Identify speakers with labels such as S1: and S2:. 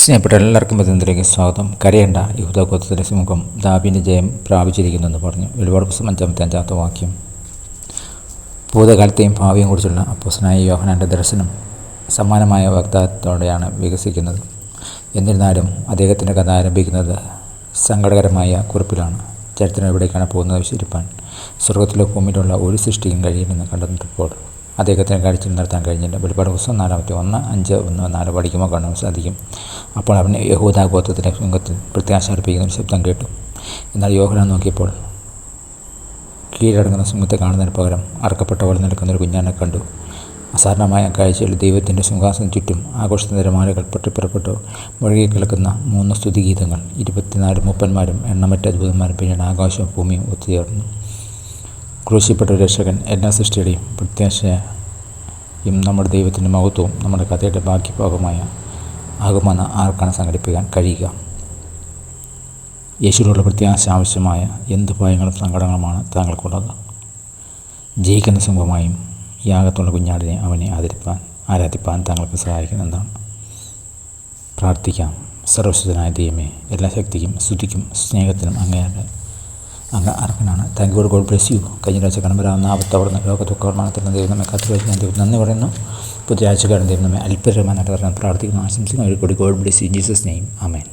S1: സ്നേഹപ്പെട്ട എല്ലാവർക്കും ബന്ധത്തിലേക്ക് സ്വാഗതം. കരയേണ്ട, യഹൂദ ഗോത്രത്തിൻ്റെ സിംഹം ദാവീദിൻ്റെ ജയം പ്രാപിച്ചിരിക്കുന്നു എന്ന് പറഞ്ഞു. വെളിപാട് പുസ്തകം 5-5 വാക്യം. ഭൂതകാലത്തെയും ഭാവിയെയും കുറിച്ചുള്ള അപ്പോസ്തലനായ യോഹന്നാൻ്റെ ദർശനം സമാനമായ വാഗ്ദാനത്തോടെയാണ് വികസിക്കുന്നത്. എന്നിരുന്നാലും അദ്ദേഹത്തിൻ്റെ കഥ ആരംഭിക്കുന്നത് സങ്കടകരമായ കുറിപ്പിലാണ്. ചരിത്രം എവിടേക്കാണ് പോകുന്നത് വിശദീകരിപ്പാൻ സ്വർഗത്തിലോ ഭൂമിയിലുള്ള ഒരു സൃഷ്ടിക്കും കഴിയില്ലെന്ന് കണ്ടെത്തിയപ്പോൾ അദ്ദേഹത്തിന് കാഴ്ചയിൽ നിർത്താൻ കഴിഞ്ഞില്ല. വെളിപാട് പുസ്തകം 4-1-5-1-4 പഠിക്കുമ്പോൾ കാണാൻ സാധിക്കും. അപ്പോൾ അവൻ യഹൂദ ഗോത്രത്തിൻ്റെ സിംഹത്തിൽ പ്രത്യാശ അർപ്പിക്കുന്ന ഒരു ശബ്ദം കേട്ടു. എന്നാൽ യോഹന്നാൻ നോക്കിയപ്പോൾ കീഴടങ്ങുന്ന സിംഹത്തെ കാണുന്നതിന് പകരം അറക്കപ്പെട്ട പോലെ നിൽക്കുന്നൊരു കുഞ്ഞാനെ കണ്ടു. അസാധാരണമായ കാഴ്ചയിൽ ദൈവത്തിൻ്റെ സിംഹാസനം ചുറ്റും ആഘോഷത്തിൻ്റെ തിരമാലകൾ പൊട്ടിപ്പുറപ്പെട്ടു മുഴുകിക്കിടക്കുന്ന 3 സ്തുതിഗീതങ്ങൾ. 24 മൂപ്പന്മാരും എണ്ണമറ്റ അത്ഭുതന്മാരും പിന്നീട് ആകാശവും ഭൂമിയും ഒത്തുചേർന്നു. ക്രൂശിപ്പെട്ട ഒരു രക്ഷകൻ എല്ലാ സൃഷ്ടിയുടെയും പ്രത്യാശയും നമ്മുടെ ദൈവത്തിൻ്റെ മഹത്വവും നമ്മുടെ കഥയുടെ ഭാഗ്യഭാഗമായ ആകുമെന്ന് ആർക്കാണ് സംഘടിപ്പിക്കാൻ കഴിയുക? യേശുവിനുള്ള പ്രത്യാശ ആവശ്യമായ എന്ത് ഭയങ്ങളും സങ്കടങ്ങളുമാണ് താങ്കൾക്കുള്ളത്? ജയിക്കുന്ന സിംഹമായും യാഗത്തുള്ള കുഞ്ഞാടിനെ അവനെ ആരാധിപ്പാൻ താങ്കൾക്ക് സഹായിക്കുന്നതാണ്. പ്രാർത്ഥിക്കാം. സർവശക്തനായ ദൈവമേ, എല്ലാ ശക്തിക്കും സ്തുതിക്കും സ്നേഹത്തിനും അങ്ങ് അർഹനാണ്. Thank you, God bless you. കഴിഞ്ഞ ആഴ്ച കടമ്പരാവുന്ന ആപത്തവിടുന്ന് ലോകദുഃഖവർമാനത്തിൽ ദൈവം നമ്മെ കാത്തുവച്ച് ഞാൻ ദൈവം നന്ദി പറയുന്നു. പുതിയ ആഴ്ചക്കാരൻ ദൈവം നമ്മെ അത്ഭുതകരമായിട്ട് പറയാൻ പ്രാർത്ഥിക്കുന്നു. ആശംസിക്കുന്നു. God bless U. Jesus name. ആമേൻ.